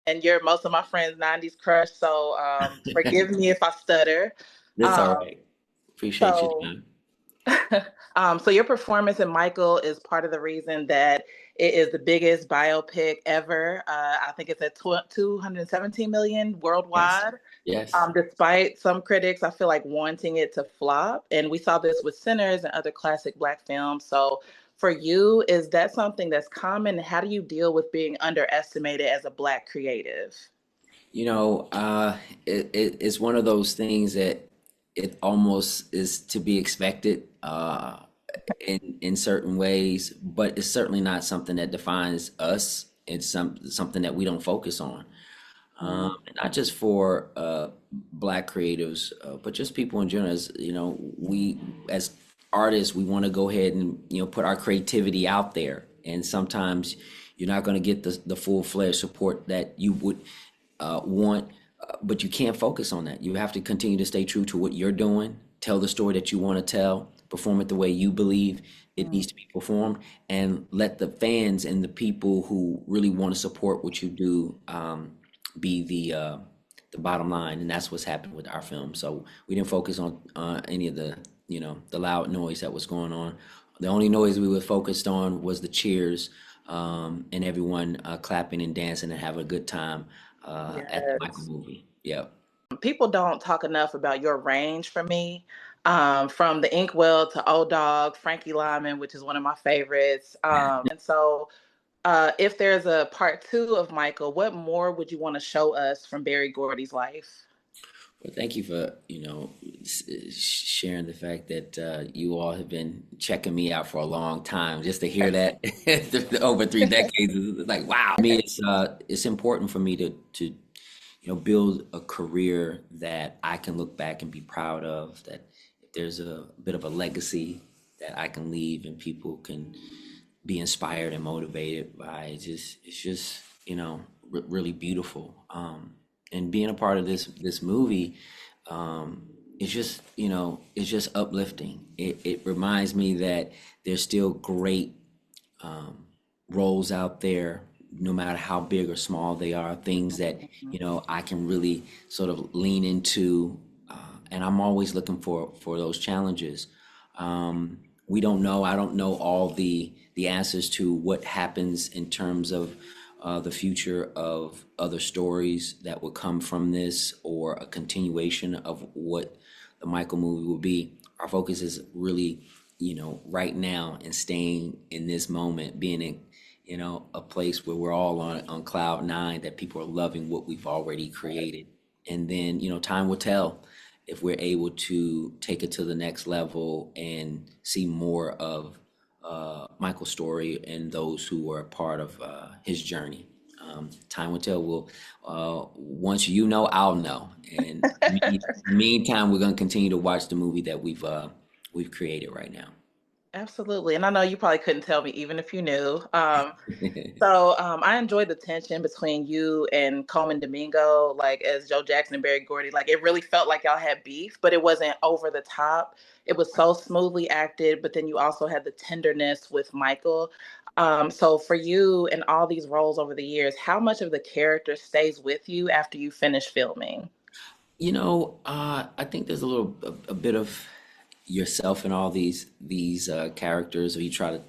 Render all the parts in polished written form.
and you're most of my friends' 90s crush, so forgive me if I stutter. That's all Um, right. Appreciate you, so man. so your performance in Michael is part of the reason that it is the biggest biopic ever. I think it's at 217 million Yes. worldwide. Yes. Despite some critics, I feel like wanting it to flop. And we saw this with Sinners and other classic Black films. So for you, is that something that's common? How do you deal with being underestimated as a Black creative? You know, it's one of those things that it almost is to be expected in certain ways, but it's certainly not something that defines us. It's something that we don't focus on. Not just for Black creatives, but just people in general. As you know, we as artists, we want to go ahead and put our creativity out there, and sometimes you're not going to get the full-fledged support that you would want, but you can't focus on that. You have to continue to stay true to what you're doing, tell the story that you want to tell, perform it the way you believe it needs to be performed, and let the fans and the people who really want to support what you do be the bottom line. And that's what's happened with our film. So we didn't focus on any of the the loud noise that was going on. The only noise we were focused on was the cheers and everyone clapping and dancing and having a good time at the Michael Yes. movie. Yeah. People don't talk enough about your range for me. From the Inkwell to Old Dog, Frankie Lyman, which is one of my favorites. And so, if there's a part two of Michael, what more would you want to show us from Berry Gordy's life? Well, thank you for, sharing the fact that you all have been checking me out for a long time. Just to hear that over 3 decades is like, wow. I mean, it's important for me to build a career that I can look back and be proud of, that if there's a bit of a legacy that I can leave and people can be inspired and motivated by, it's just really beautiful. And being a part of this movie, it's just it's just uplifting. It reminds me that there's still great roles out there, no matter how big or small they are, things that I can really sort of lean into, and I'm always looking for those challenges. We don't know. I don't know all the answers to what happens in terms of the future of other stories that would come from this, or a continuation of what the Michael movie will be. Our focus is really, right now, and staying in this moment, being in, a place where we're all on cloud nine, that people are loving what we've already created. And then, time will tell if we're able to take it to the next level and see more of Michael's story and those who were a part of his journey. Time will tell. Once I'll know. And in the meantime, we're going to continue to watch the movie that we've created right now. Absolutely. And I know you probably couldn't tell me even if you knew. I enjoyed the tension between you and Coleman Domingo, like as Joe Jackson and Barry Gordy. Like it really felt like y'all had beef, but it wasn't over the top. It was so smoothly acted, but then you also had the tenderness with Michael. So for you and all these roles over the years, how much of the character stays with you after you finish filming? I think there's a bit of yourself in all these characters, or you try to,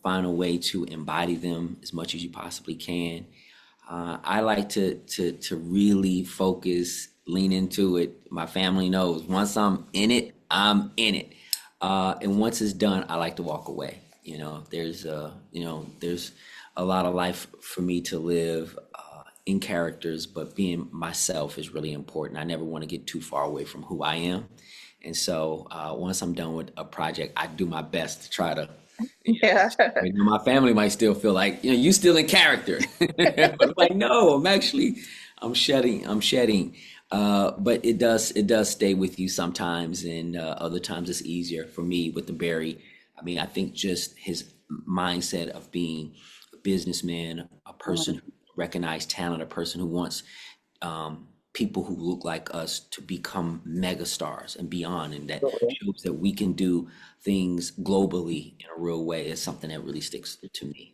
find a way to embody them as much as you possibly can. I like to really focus, lean into it. My family knows once I'm in it, I'm in it. And once it's done, I like to walk away. There's a lot of life for me to live in characters, but being myself is really important. I never want to get too far away from who I am. And so once I'm done with a project, I do my best to try to, Yeah. my family might still feel like, you still in character. But I'm like, no, I'm shedding. But it does stay with you sometimes, and other times it's easier for me with the Barry. I mean, I think just his mindset of being a businessman, a person who recognized talent, a person who wants people who look like us to become megastars and beyond, and that shows that we can do things globally in a real way, is something that really sticks to me.